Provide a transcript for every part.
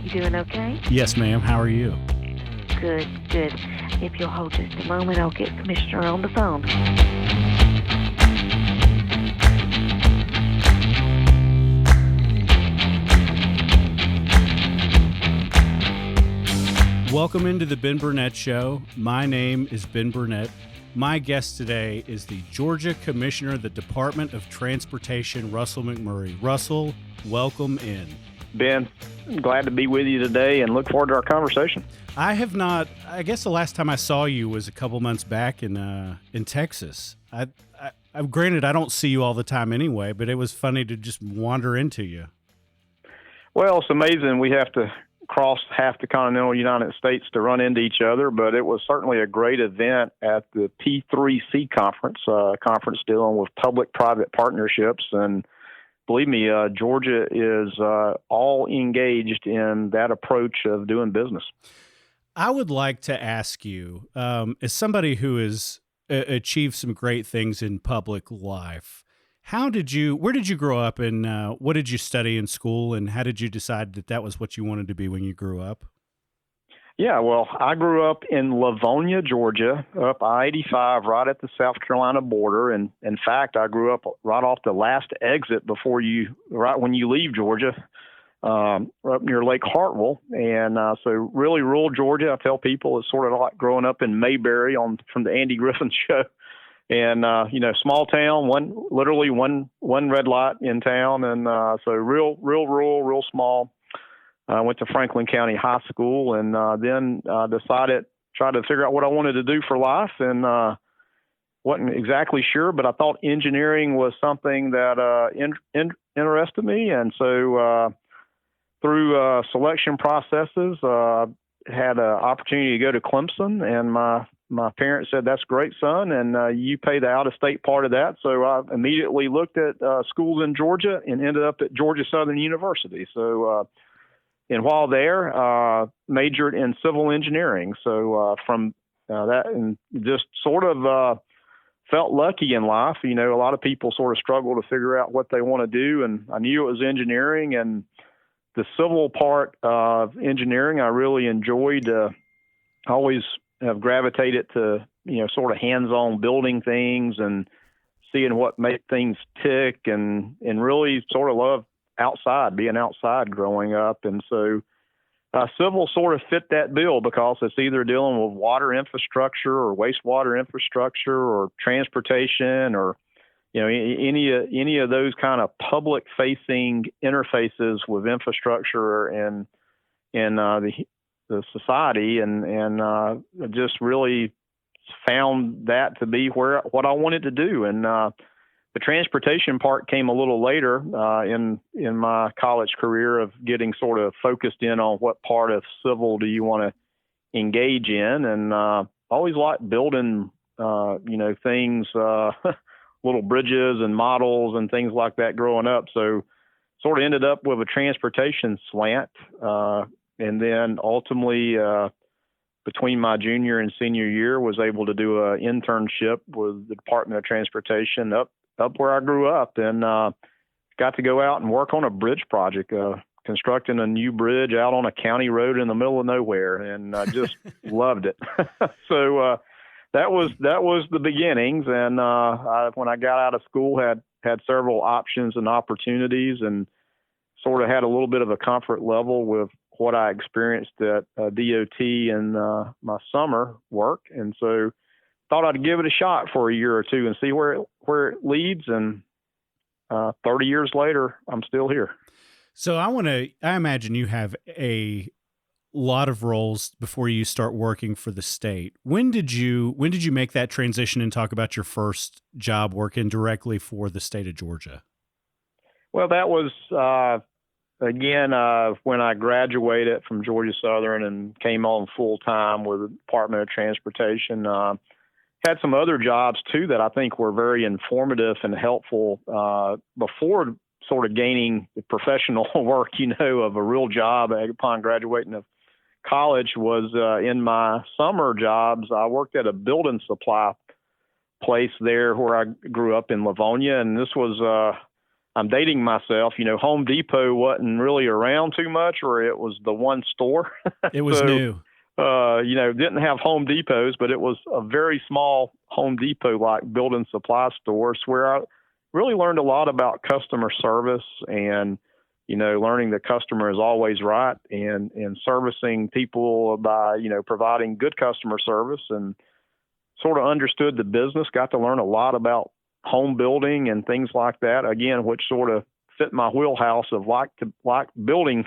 You doing okay? Yes, ma'am. How are you? Good, good. If you'll hold just a moment, I'll get Commissioner on the phone. Welcome into the Ben Burnett Show. My name is Ben Burnett. My guest today is the Georgia Commissioner of the Department of Transportation, Russell McMurray. Russell, welcome in. Ben, glad to be with you today and look forward to our conversation. I have not. I guess the last time I saw you was a couple months back in Texas. Granted, I don't see you all the time anyway, but it was funny to just wander into you. Well, it's amazing we have to cross half the continental United States to run into each other, but it was certainly a great event at the P3C conference, conference dealing with public-private partnerships. And believe me, Georgia is all engaged in that approach of doing business. I would like to ask you, as somebody who has achieved some great things in public life, where did you grow up, and what did you study in school, and how did you decide that was what you wanted to be when you grew up? Yeah, well, I grew up in Livonia, Georgia, up I-85, right at the South Carolina border. And in fact, I grew up right off the last exit right when you leave Georgia, up near Lake Hartwell. And so really rural Georgia. I tell people it's sort of like growing up in Mayberry from the Andy Griffin Show. And, small town, literally one red light in town. And so real rural, real small. I went to Franklin County High School and then tried to figure out what I wanted to do for life, and wasn't exactly sure, but I thought engineering was something that interested me. And so through selection processes, had an opportunity to go to Clemson, and my parents said, "That's great, son, and you pay the out-of-state part of that." So I immediately looked at schools in Georgia and ended up at Georgia Southern University. So and while there, majored in civil engineering. So from that, and just sort of felt lucky in life. A lot of people sort of struggle to figure out what they want to do, and I knew it was engineering. And the civil part of engineering I really enjoyed. I always have gravitated to, sort of hands-on building things and seeing what make things tick, and really sort of love being outside growing up. And so civil sort of fit that bill because it's either dealing with water infrastructure or wastewater infrastructure or transportation or, any of those kind of public facing interfaces with infrastructure and the society. And just really found that to be what I wanted to do. And, the transportation part came a little later in my college career of getting sort of focused in on what part of civil do you want to engage in. And always liked building, things, little bridges and models and things like that growing up. So sort of ended up with a transportation slant. And then ultimately, between my junior and senior year, was able to do an internship with the Department of Transportation up where I grew up, and got to go out and work on a bridge project, constructing a new bridge out on a county road in the middle of nowhere, and I just loved it. So that was the beginnings, and when I got out of school, had several options and opportunities, and sort of had a little bit of a comfort level with what I experienced at DOT in my summer work, and so thought I'd give it a shot for a year or two and see where it leads. And 30 years later, I'm still here. So I imagine you have a lot of roles before you start working for the state. When did you make that transition and talk about your first job working directly for the state of Georgia? Well, that was, again, when I graduated from Georgia Southern and came on full time with the Department of Transportation. Had some other jobs too that I think were very informative and helpful before sort of gaining the professional work, of a real job upon graduating of college. Was in my summer jobs. I worked at a building supply place there where I grew up in Livonia, and this was I'm dating myself. Home Depot wasn't really around too much, or it was the one store. It was new. Didn't have Home Depots, but it was a very small Home Depot-like building supply stores where I really learned a lot about customer service and, learning the customer is always right and servicing people by, providing good customer service, and sort of understood the business, got to learn a lot about home building and things like that, again, which sort of fit my wheelhouse of like building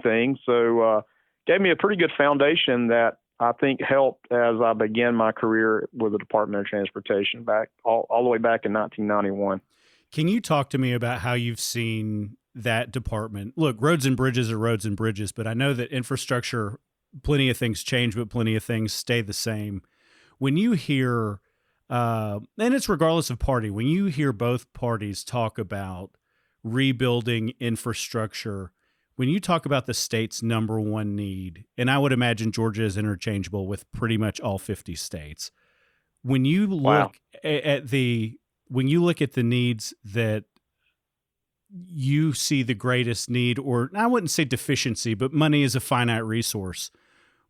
things. So gave me a pretty good foundation that I think helped as I began my career with the Department of Transportation all the way back in 1991. Can you talk to me about how you've seen that department? Look, roads and bridges are roads and bridges, but I know that infrastructure, plenty of things change, but plenty of things stay the same. When you hear, and it's regardless of party, when you hear both parties talk about rebuilding infrastructure, when you talk about the state's number one need, and I would imagine Georgia is interchangeable with pretty much all 50 states. When you look at the needs that you see the greatest need, or I wouldn't say deficiency, but money is a finite resource.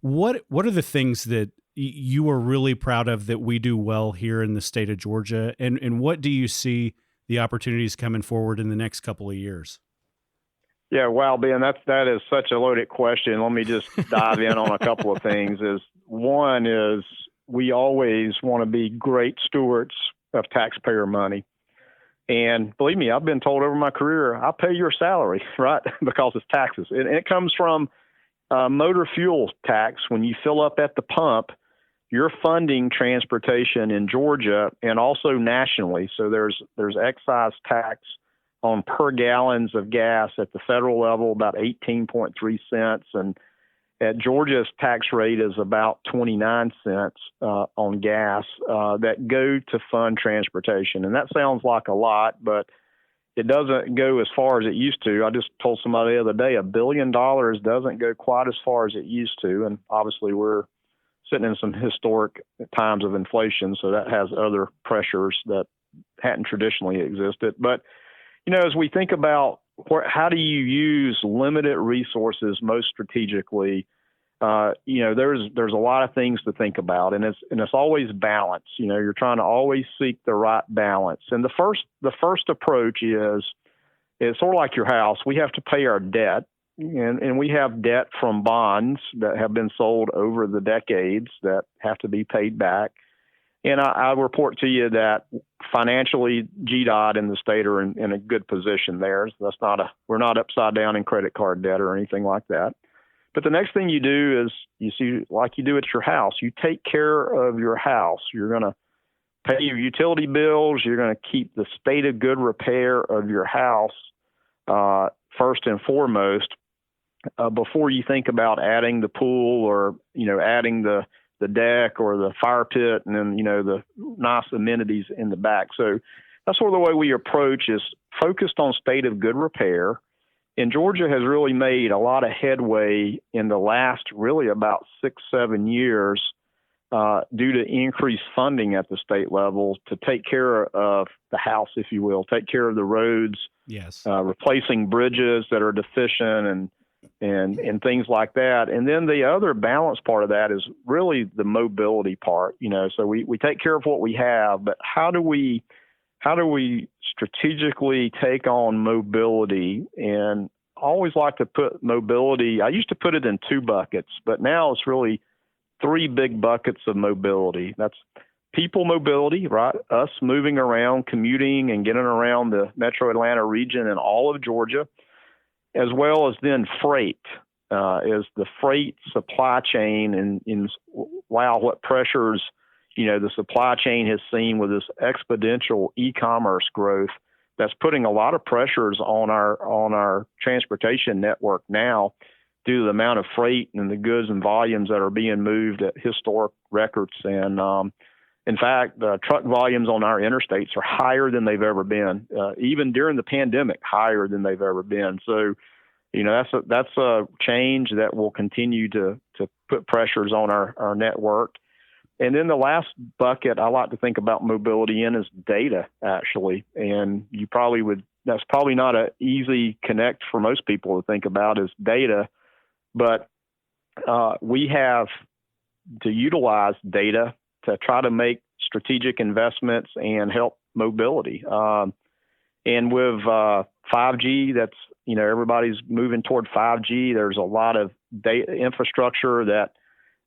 What are the things that you are really proud of that we do well here in the state of Georgia? And what do you see the opportunities coming forward in the next couple of years? Yeah, wow, Ben, that is such a loaded question. Let me just dive in on a couple of things. One is we always want to be great stewards of taxpayer money. And believe me, I've been told over my career, I'll pay your salary, right? Because it's taxes. And it comes from motor fuel tax. When you fill up at the pump, you're funding transportation in Georgia and also nationally. So there's excise tax on per gallons of gas at the federal level, about 18.3 cents. And at Georgia's tax rate is about 29 cents on gas that go to fund transportation. And that sounds like a lot, but it doesn't go as far as it used to. I just told somebody the other day, $1 billion doesn't go quite as far as it used to. And obviously we're sitting in some historic times of inflation, so that has other pressures that hadn't traditionally existed. But as we think about how do you use limited resources most strategically, there's a lot of things to think about, and it's always balance. You're trying to always seek the right balance. And the first approach is sort of like your house. We have to pay our debt, and we have debt from bonds that have been sold over the decades that have to be paid back. And I report to you that financially, GDOT and the state are in a good position there. So we're not upside down in credit card debt or anything like that. But the next thing you do is you see, like you do at your house, you take care of your house. You're going to pay your utility bills. You're going to keep the state of good repair of your house first and foremost before you think about adding the pool or adding the deck or the fire pit and then, the nice amenities in the back. So that's sort of the way we approach is focused on state of good repair. And Georgia has really made a lot of headway in the last really about 6-7 years due to increased funding at the state level to take care of the house, if you will, take care of the roads, yes, replacing bridges that are deficient and things like that. And then the other balance part of that is really the mobility part, so we take care of what we have, but how do we strategically take on mobility? And I always like to put mobility, I used to put it in 2 buckets, but now it's really 3 big buckets of mobility. That's people mobility, right? Us moving around, commuting and getting around the metro Atlanta region and all of Georgia, as well as then freight, is the freight supply chain and what pressures, the supply chain has seen with this exponential e-commerce growth that's putting a lot of pressures on our transportation network now due to the amount of freight and the goods and volumes that are being moved at historic records. And in fact, the truck volumes on our interstates are higher than they've ever been, even during the pandemic, higher than they've ever been. So, that's a change that will continue to put pressures on our network. And then the last bucket I like to think about mobility in is data, actually. And you probably would that's probably not an easy connect for most people to think about is data, but we have to utilize data to try to make strategic investments and help mobility. And with 5G, that's, everybody's moving toward 5G. There's a lot of data infrastructure that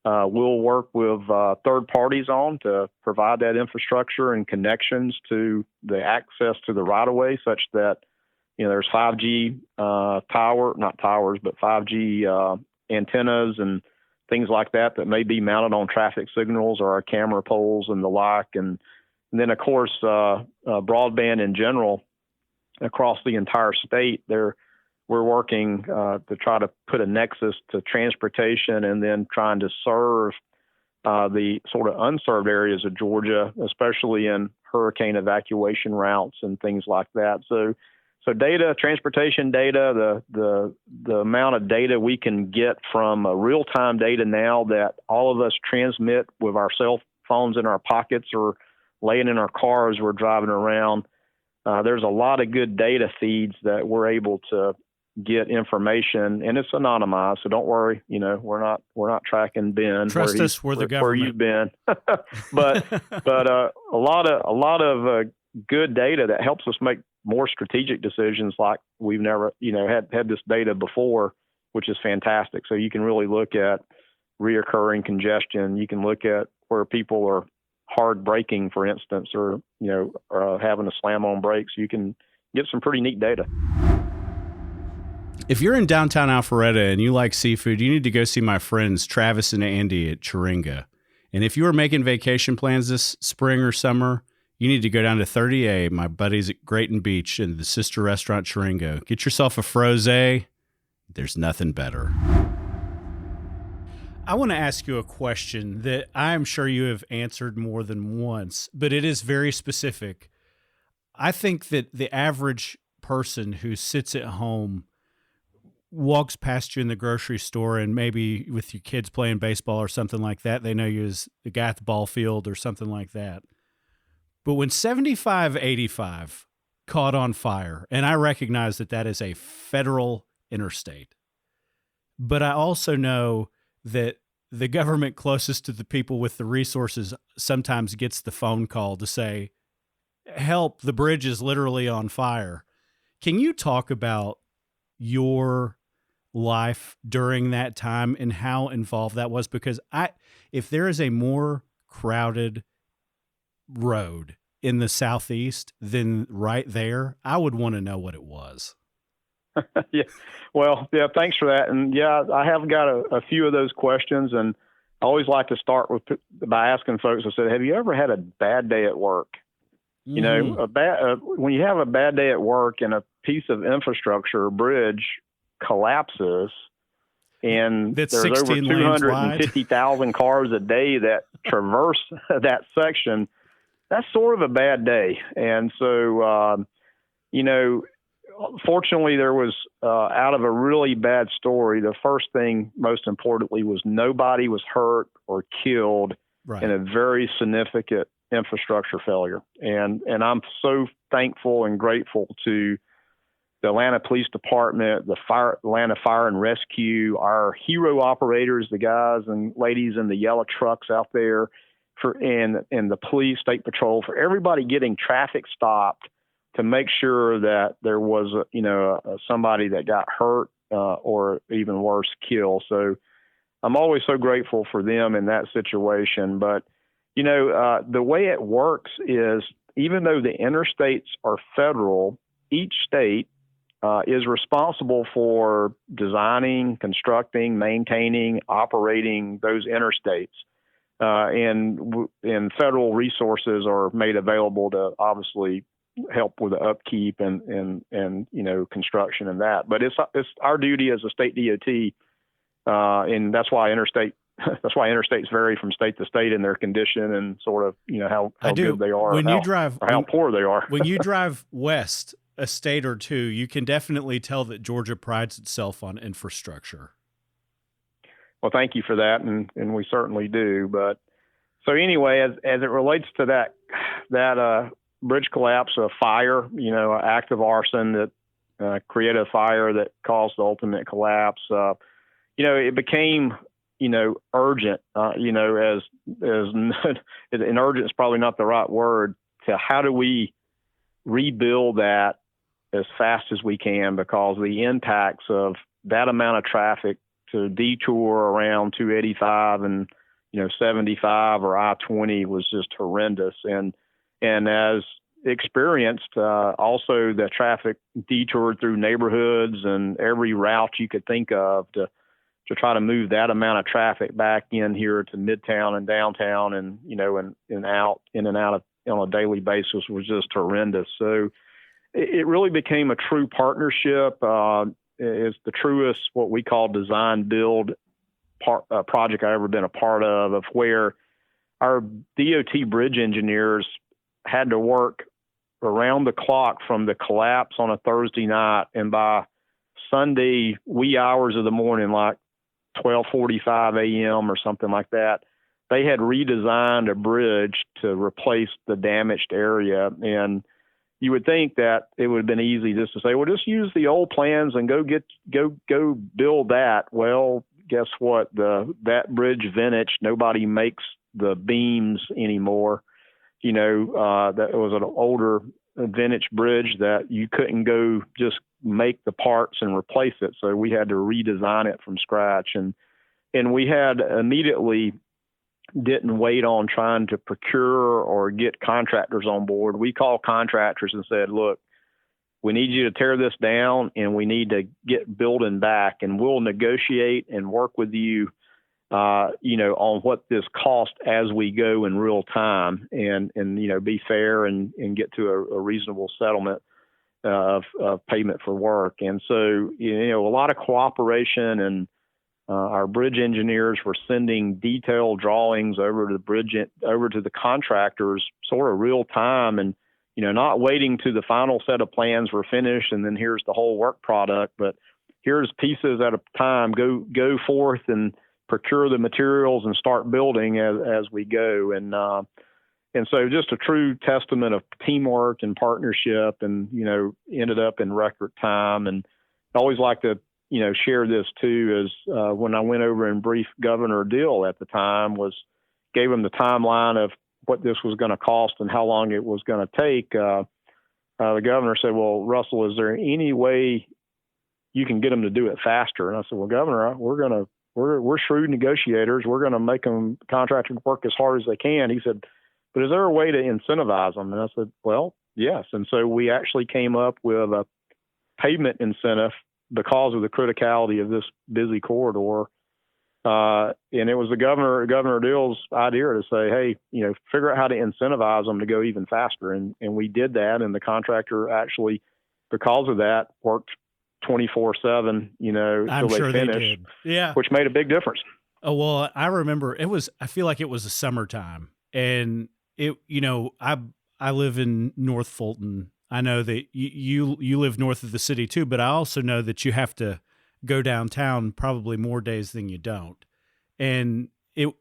we'll work with third parties on to provide that infrastructure and connections to the access to the right of way, such that there's 5G not towers, but 5G antennas and things like that may be mounted on traffic signals or our camera poles and the like, and then of course broadband in general across the entire state. We're working to try to put a nexus to transportation and then trying to serve the sort of unserved areas of Georgia, especially in hurricane evacuation routes and things like that. So data, transportation data, the amount of data we can get from real-time data now that all of us transmit with our cell phones in our pockets or laying in our cars we're driving around. There's a lot of good data feeds that we're able to get information, and it's anonymized, so don't worry. We're not tracking Ben. Trust us, we're the government. Where you've been, but a lot of good data that helps us make more strategic decisions like we've never had this data before, which is fantastic. So you can really look at reoccurring congestion. You can look at where people are hard braking, for instance, or having to slam on brakes. You can get some pretty neat data. If you're in downtown Alpharetta and you like seafood, you need to go see my friends Travis and Andy at Chiringa. And if you are making vacation plans this spring or summer, you need to go down to 30A, my buddies at Grayton Beach and the sister restaurant Chiringa. Get yourself a frosé. There's nothing better. I want to ask you a question that I'm sure you have answered more than once, but it is very specific. I think that the average person who sits at home, walks past you in the grocery store, and maybe with your kids playing baseball or something like that, they know you as the guy at the ball field or something like that. But when 7585 caught on fire, and I recognize that is a federal interstate, but I also know that the government closest to the people with the resources sometimes gets the phone call to say, help, the bridge is literally on fire. Can you talk about your life during that time and how involved that was? Because if there is a more crowded road in the Southeast than right there, I would want to know what it was. Yeah. Well, yeah, thanks for that. And yeah, I have got a few of those questions, and I always like to start by asking folks, I said, have you ever had a bad day at work? Mm-hmm. When you have a bad day at work and a piece of infrastructure, a bridge collapses, and that's there's over 250,000 cars a day that traverse that section, that's sort of a bad day. And so, fortunately, there was, out of a really bad story, the first thing, most importantly, was nobody was hurt or killed in a very significant infrastructure failure. And I'm so thankful and grateful to the Atlanta Police Department, the Atlanta Fire and Rescue, our hero operators, the guys and ladies in the yellow trucks out there, and the police, state patrol, for everybody getting traffic stopped to make sure that there was somebody that got hurt or even worse, killed. So I'm always so grateful for them in that situation. But the way it works is, even though the interstates are federal, each state is responsible for designing, constructing, maintaining, operating those interstates. And federal resources are made available to obviously help with the upkeep and construction and that. But it's our duty as a state DOT, and that's why interstates vary from state to state in their condition and sort of how good they are, or how poor they are. When you drive west a state or two, you can definitely tell that Georgia prides itself on infrastructure. Well, thank you for that, and we certainly do. But so anyway, as it relates to that bridge collapse, a fire, active arson that created a fire that caused the ultimate collapse. It became, urgent, as and urgent is probably not the right word, to how do we rebuild that as fast as we can, because the impacts of that amount of traffic to detour around 285 and 75 or I-20 was just horrendous. And as experienced, also the traffic detoured through neighborhoods and every route you could think of to try to move that amount of traffic back in here to Midtown and downtown and out in and out of on a daily basis was just horrendous. So it really became a true partnership. It's the truest what we call design build project I've ever been a part of where our DOT bridge engineers had to work around the clock from the collapse on a Thursday night, and by Sunday wee hours of the morning, like 12:45 a.m. or something like that, they had redesigned a bridge to replace the damaged area. And you would think that it would have been easy just to say, well, just use the old plans and go build that. Well, guess what? That bridge vintage, nobody makes the beams anymore. That was an older vintage bridge that you couldn't go just make the parts and replace it. So we had to redesign it from scratch. And we had immediately didn't wait on trying to procure or get contractors on board. We called contractors and said, look, we need you to tear this down and we need to get building back, and we'll negotiate and work with you, on what this cost as we go in real time and be fair and get to a reasonable settlement of payment for work. And so, a lot of cooperation, and our bridge engineers were sending detailed drawings over to the contractors sort of real time, and not waiting to the final set of plans were finished and then here's the whole work product, but here's pieces at a time. Go forth and procure the materials and start building as we go. And so just a true testament of teamwork and partnership, and ended up in record time. And I always like to share this too, is when I went over and briefed Governor Deal at the time, gave him the timeline of what this was going to cost and how long it was going to take. The governor said, well, Russell, is there any way you can get them to do it faster? And I said, well, Governor, we're shrewd negotiators. We're going to make them contractors work as hard as they can. He said, but is there a way to incentivize them? And I said, well, yes. And so we actually came up with a pavement incentive because of the criticality of this busy corridor. And it was Governor Dill's idea to say, hey, figure out how to incentivize them to go even faster. And we did that. And the contractor actually, because of that, worked 24/7, I'm till sure they finished, they did. Yeah. which made a big difference. Oh, well, I remember I feel like it was the summertime, and I live in North Fulton. I know that you live north of the city too, but I also know that you have to go downtown probably more days than you don't. And it,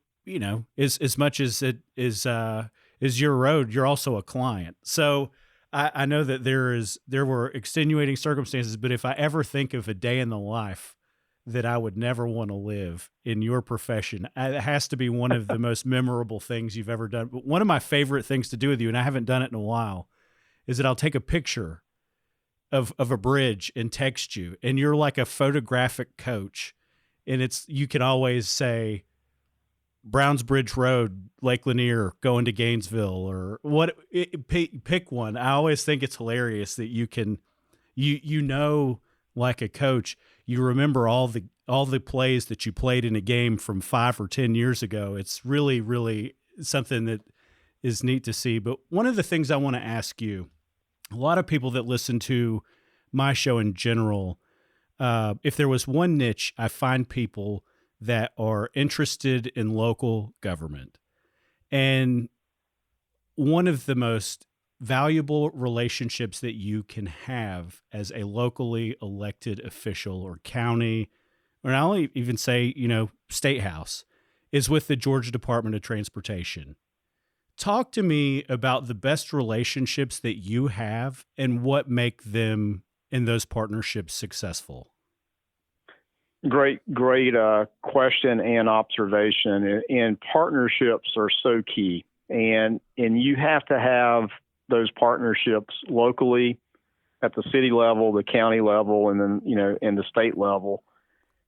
as much as it is your road, you're also a client. So I know that there were extenuating circumstances, but if I ever think of a day in the life that I would never want to live in your profession, it has to be one of the most memorable things you've ever done. But one of my favorite things to do with you, and I haven't done it in a while, is that I'll take a picture of a bridge and text you, and you're like a photographic coach, and you can always say Browns Bridge Road, Lake Lanier, going to Gainesville, or pick one. I always think it's hilarious that you can, like a coach, you remember all the plays that you played in a game from 5 or 10 years ago. It's really, really something that is neat to see. But one of the things I want to ask you, a lot of people that listen to my show in general, if there was one niche, I find people that are interested in local government. And one of the most valuable relationships that you can have as a locally elected official or county, or I'll even say, state house, is with the Georgia Department of Transportation. Talk to me about the best relationships that you have and what make them in those partnerships successful. Great question and observation. And partnerships are so key. And you have to have those partnerships locally at the city level, the county level, and then, in the state level.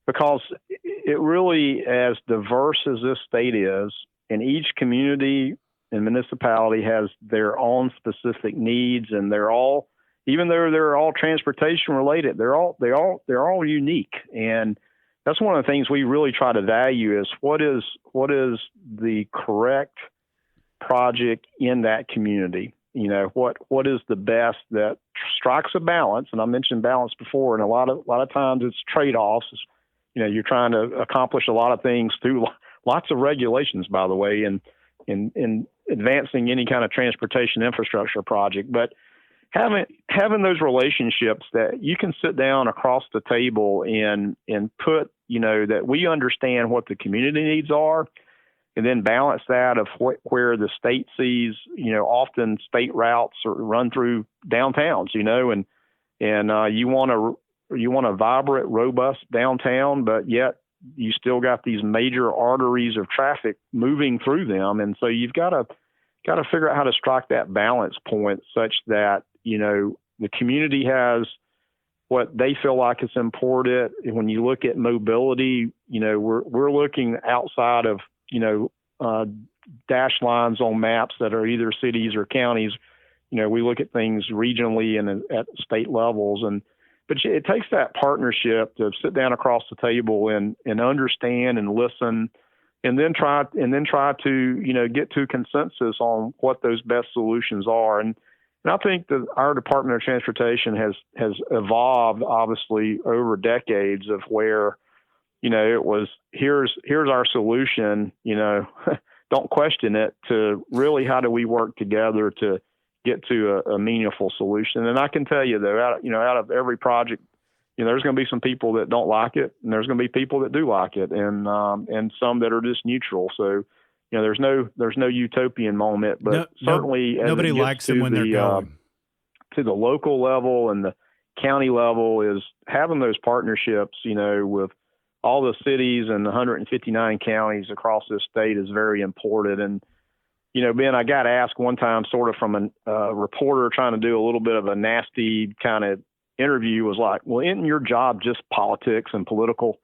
Because it really, as diverse as this state is, and each community and municipality has their own specific needs, and they're all, even though they're all transportation related, they're all unique. And that's one of the things we really try to value is what is the correct project in that community. What is the best that strikes a balance? And I mentioned balance before, and a lot of times it's trade-offs. You're trying to accomplish a lot of things through lots of regulations, by the way, and in advancing any kind of transportation infrastructure project. But having those relationships that you can sit down across the table and put, that we understand what the community needs are, and then balance that of where the state sees, often state routes are run through downtowns, and you want a vibrant, robust downtown, but yet you still got these major arteries of traffic moving through them. And so you've got to figure out how to strike that balance point such that, the community has what they feel like is important. And when you look at mobility, we're looking outside of, dash lines on maps that are either cities or counties. We look at things regionally and at state levels. But it takes that partnership to sit down across the table and understand and listen, and then try to, get to consensus on what those best solutions are. And I think that our Department of Transportation has evolved, obviously, over decades of where, it was here's our solution, don't question it, to really how do we work together to get to a meaningful solution. And I can tell you, though, out of every project, there's going to be some people that don't like it, and there's going to be people that do like it, and some that are just neutral. So, there's no utopian moment, but certainly nobody likes them when they're going. To the local level and the county level is having those partnerships, with all the cities and the 159 counties across this state is very important. And, Ben, I got asked one time sort of from a reporter trying to do a little bit of a nasty kind of interview, was like, well, isn't your job just politics and political?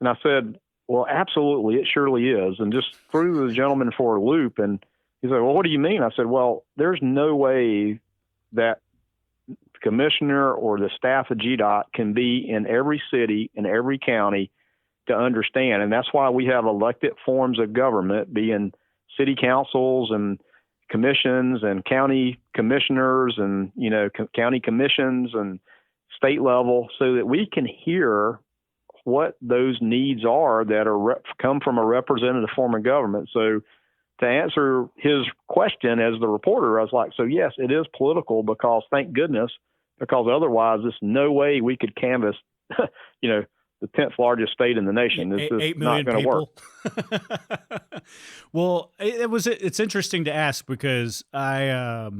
And I said, well, absolutely, it surely is. And just threw the gentleman for a loop. And he said, well, what do you mean? I said, well, there's no way that the commissioner or the staff of GDOT can be in every city and every county to understand. And that's why we have elected forms of government, being city councils and commissions and county commissioners and, county commissions and state level, so that we can hear what those needs are that are come from a representative form of government. So to answer his question as the reporter, I was like, so yes, it is political, because thank goodness, because otherwise there's no way we could canvass, the 10th largest state in the nation. This is not going to work. Well, it's interesting to ask, because I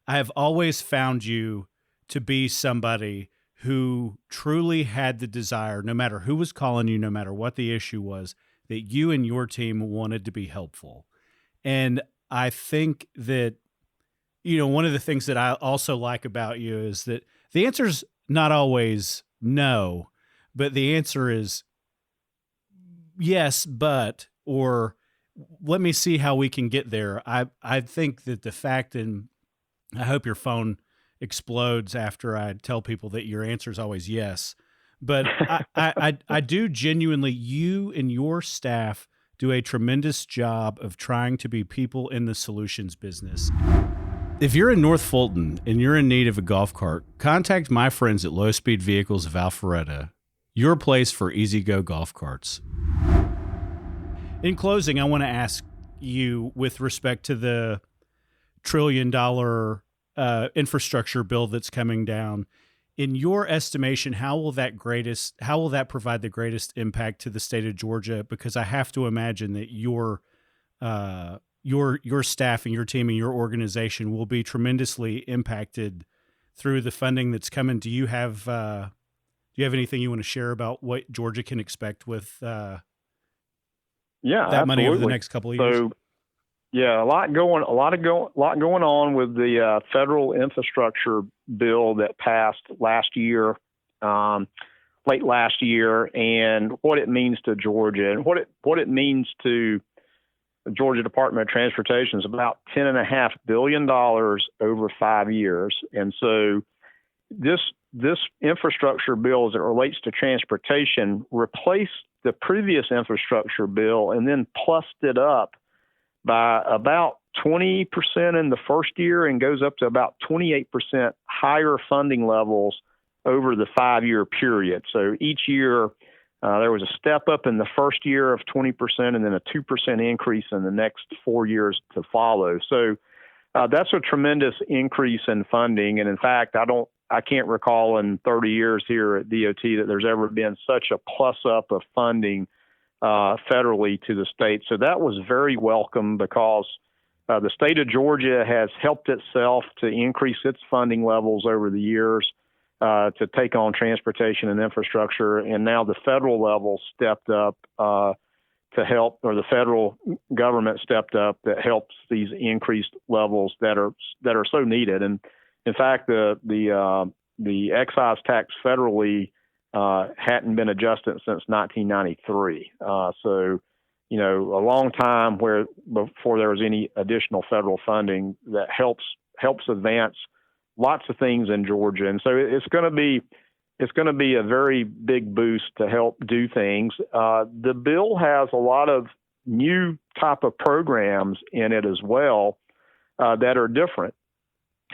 have always found you to be somebody who truly had the desire, no matter who was calling you, no matter what the issue was, that you and your team wanted to be helpful. And I think that, one of the things that I also like about you is that the answer's not always no, but the answer is yes, but, or let me see how we can get there. I think that the fact, and I hope your phone explodes after I tell people that your answer is always yes, but I do genuinely, you and your staff do a tremendous job of trying to be people in the solutions business. If you're in North Fulton and you're in need of a golf cart, contact my friends at Low Speed Vehicles of Alpharetta, your place for easy-go golf carts. In closing, I want to ask you, with respect to the $1 trillion infrastructure bill that's coming down, in your estimation, how will that provide the greatest impact to the state of Georgia? Because I have to imagine that your your staff and your team and your organization will be tremendously impacted through the funding that's coming. Do you have anything you want to share about what Georgia can expect with that money over the next couple of years? So, yeah, a lot going on with the federal infrastructure bill that passed last year, late last year, and what it means to Georgia and what it means to the Georgia Department of Transportation is about $10.5 billion over 5 years. And so this infrastructure bill, as it relates to transportation, replaced the previous infrastructure bill and then plussed it up by about 20% in the first year and goes up to about 28% higher funding levels over the 5-year period. So each year, there was a step up in the first year of 20% and then a 2% increase in the next 4 years to follow. So that's a tremendous increase in funding. And in fact, I can't recall in 30 years here at DOT that there's ever been such a plus up of funding federally to the state. So that was very welcome because the state of Georgia has helped itself to increase its funding levels over the years to take on transportation and infrastructure. And now the federal level stepped up to help, or the federal government stepped up that helps these increased levels that are so needed. And in fact, the excise tax federally hadn't been adjusted since 1993. So, a long time before there was any additional federal funding that helps advance lots of things in Georgia. And so it's going to be a very big boost to help do things. The bill has a lot of new type of programs in it as well that are different.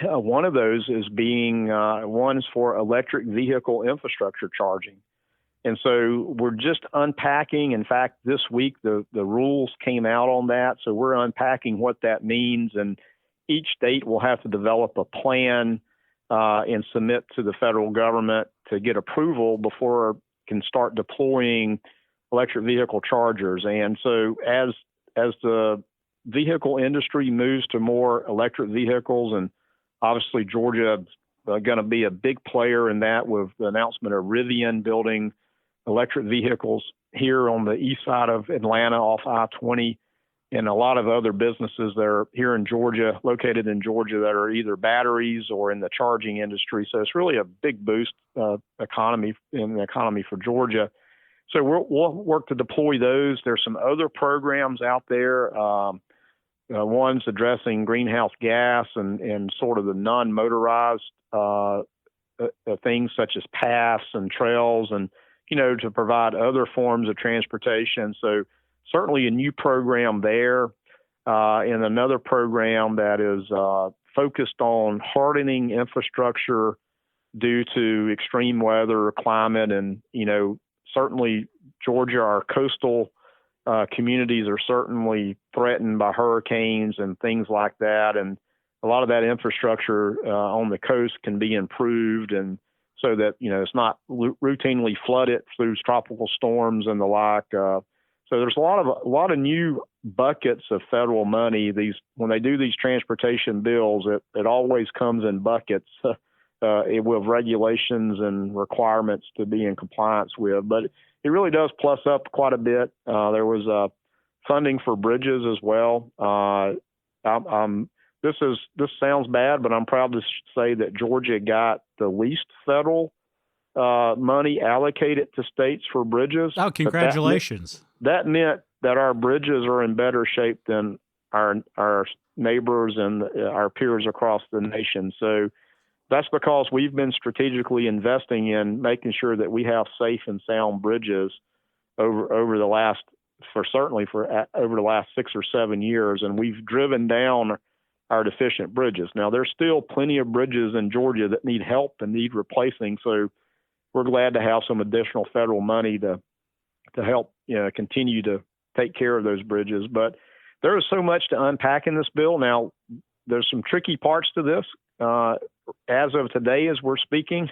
One of those is one's for electric vehicle infrastructure charging. And so we're just unpacking. In fact, this week, the rules came out on that. So we're unpacking what that means. And each state will have to develop a plan and submit to the federal government to get approval before it can start deploying electric vehicle chargers. And so as the vehicle industry moves to more electric vehicles, and obviously Georgia going to be a big player in that with the announcement of Rivian building electric vehicles here on the east side of Atlanta off I-20, and a lot of other businesses that are here in Georgia, located in Georgia, that are either batteries or in the charging industry. So it's really a big boost economy for Georgia. So we'll work to deploy those. There's some other programs out there. One's addressing greenhouse gas and sort of the non-motorized things such as paths and trails, and to provide other forms of transportation. So certainly a new program there, and another program that is focused on hardening infrastructure due to extreme weather or climate. And, certainly Georgia, our coastal communities are certainly threatened by hurricanes and things like that. And a lot of that infrastructure on the coast can be improved, and so that, it's not routinely flooded through tropical storms and the like. So there's a lot of new buckets of federal money. When they do these transportation bills, it always comes in buckets with regulations and requirements to be in compliance with. But it really does plus up quite a bit. There was funding for bridges as well. This sounds bad, but I'm proud to say that Georgia got the least federal money allocated to states for bridges. Oh, congratulations. That meant that our bridges are in better shape than our neighbors and our peers across the nation. So that's because we've been strategically investing in making sure that we have safe and sound bridges over the last 6 or 7 years, and we've driven down our deficient bridges. Now, there's still plenty of bridges in Georgia that need help and need replacing, so we're glad to have some additional federal money to help continue to take care of those bridges. But there is so much to unpack in this bill. Now, there's some tricky parts to this. As of today, as we're speaking,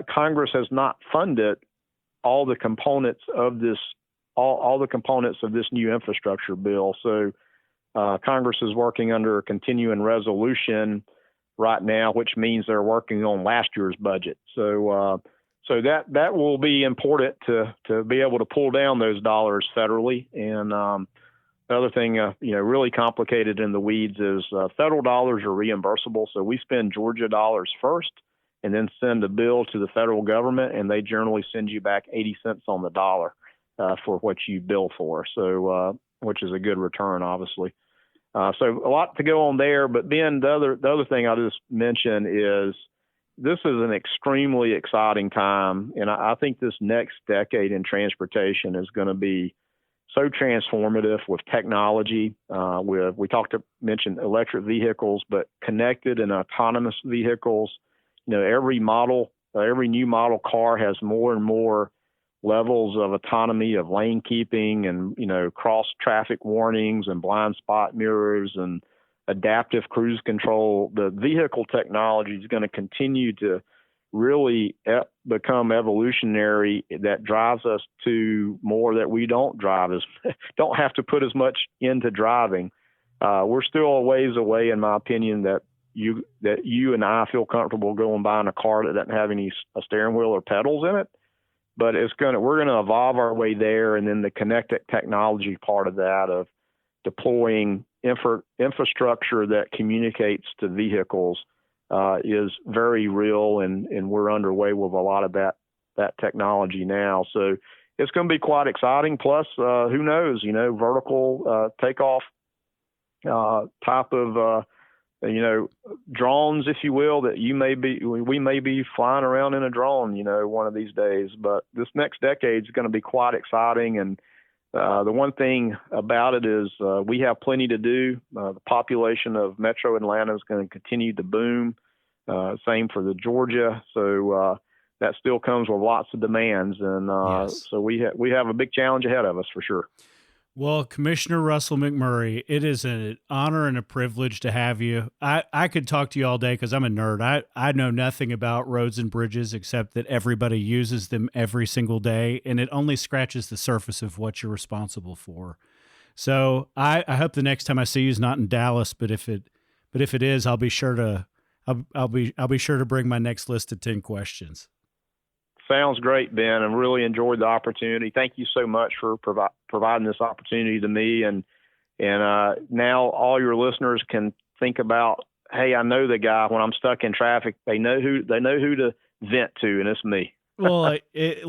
Congress has not funded all the components of this new infrastructure bill. So Congress is working under a continuing resolution right now, which means they're working on last year's budget. So that will be important to be able to pull down those dollars federally. And the other thing, really complicated in the weeds is federal dollars are reimbursable. So we spend Georgia dollars first and then send a bill to the federal government, and they generally send you back 80 cents on the dollar for what you bill for. So, which is a good return, obviously. So a lot to go on there. But Ben, the other thing I'll just mention is this is an extremely exciting time, and I think this next decade in transportation is going to be so transformative with technology. We mentioned electric vehicles, but connected and autonomous vehicles. Every new model car has more and more levels of autonomy, of lane keeping, and cross traffic warnings and blind spot mirrors and adaptive cruise control. The vehicle technology is going to continue to really become evolutionary. That drives us to more that we don't have to put as much into driving. We're still a ways away, in my opinion, that you and I feel comfortable going buying a car that doesn't have a steering wheel or pedals in it. But we're going to evolve our way there, and then the connected technology part of that, of deploying infrastructure that communicates to vehicles, is very real, and we're underway with a lot of that technology now. So it's going to be quite exciting. Plus, who knows? Vertical takeoff type of drones, if you will, that we may be flying around in a drone, one of these days. But this next decade is going to be quite exciting. And the one thing about it is we have plenty to do. The population of Metro Atlanta is going to continue to boom. Same for the Georgia. So that still comes with lots of demands. And Yes. So we have a big challenge ahead of us for sure. Well, Commissioner Russell McMurray, it is an honor and a privilege to have you. I could talk to you all day because I'm a nerd. I know nothing about roads and bridges except that everybody uses them every single day, and it only scratches the surface of what you're responsible for. So I hope the next time I see you is not in Dallas, but if it is, I'll be sure to bring my next list of 10 questions. Sounds great, Ben. I really enjoyed the opportunity. Thank you so much for providing this opportunity to me. And now all your listeners can think about, hey, I know the guy. When I'm stuck in traffic, they know who to vent to, and it's me. Well, you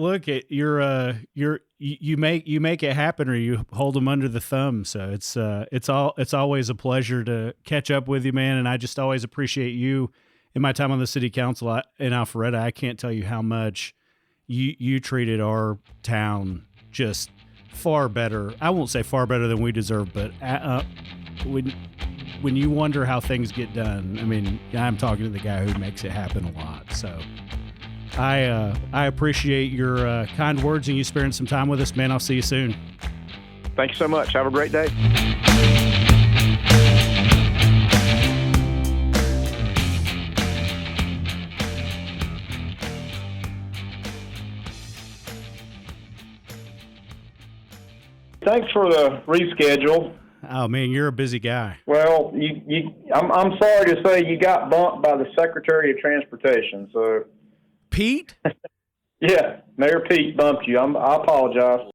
make it happen, or you hold them under the thumb. So it's always a pleasure to catch up with you, man. And I just always appreciate you. In my time on the city council in Alpharetta, I can't tell you how much you treated our town just far better. I won't say far better than we deserve, but when you wonder how things get done, I mean, I'm talking to the guy who makes it happen a lot. So I appreciate your kind words and you sparing some time with us, man. I'll see you soon. Thank you so much. Have a great day. Thanks for the reschedule. Oh man, you're a busy guy. Well, I'm sorry to say you got bumped by the Secretary of Transportation. So, Pete? Yeah, Mayor Pete bumped you. I apologize.